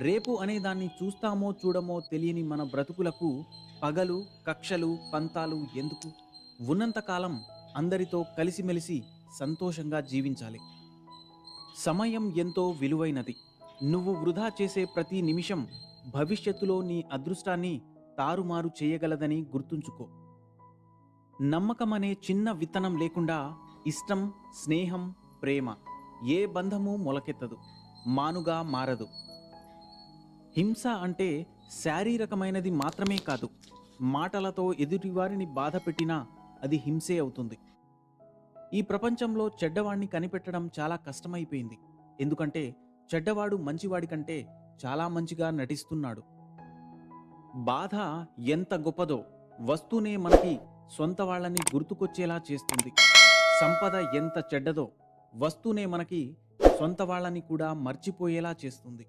రేపు అనే దాన్ని చూస్తామో చూడమో తెలియని మన బ్రతుకులకు పగలు, కక్షలు, పంతాలు ఎందుకు? ఉన్నంతకాలం అందరితో కలిసిమెలిసి సంతోషంగా జీవించాలి. సమయం ఎంతో విలువైనది. నువ్వు వృధా చేసే ప్రతి నిమిషం భవిష్యత్తులో నీ అదృష్టాన్ని తారుమారు చేయగలదని గుర్తుంచుకో. నమ్మకమనే చిన్న విత్తనం లేకుండా ఇష్టం, స్నేహం, ప్రేమ ఏ బంధము మొలకెత్తదు, మానుగా మారదు. హింస అంటే శారీరకమైనది మాత్రమే కాదు, మాటలతో ఎదుటివారిని బాధ పెట్టినా అది హింసే అవుతుంది. ఈ ప్రపంచంలో చెడ్డవాణ్ణి కనిపెట్టడం చాలా కష్టమైపోయింది. ఎందుకంటే చెడ్డవాడు మంచివాడి కంటే చాలా మంచిగా నటిస్తున్నాడు. బాధ ఎంత గొప్పదో వస్తూనే మనకి సొంత వాళ్ళని గుర్తుకొచ్చేలా చేస్తుంది. సంపద ఎంత చెడ్డదో వస్తూనే మనకి సొంత వాళ్ళని కూడా మర్చిపోయేలా చేస్తుంది.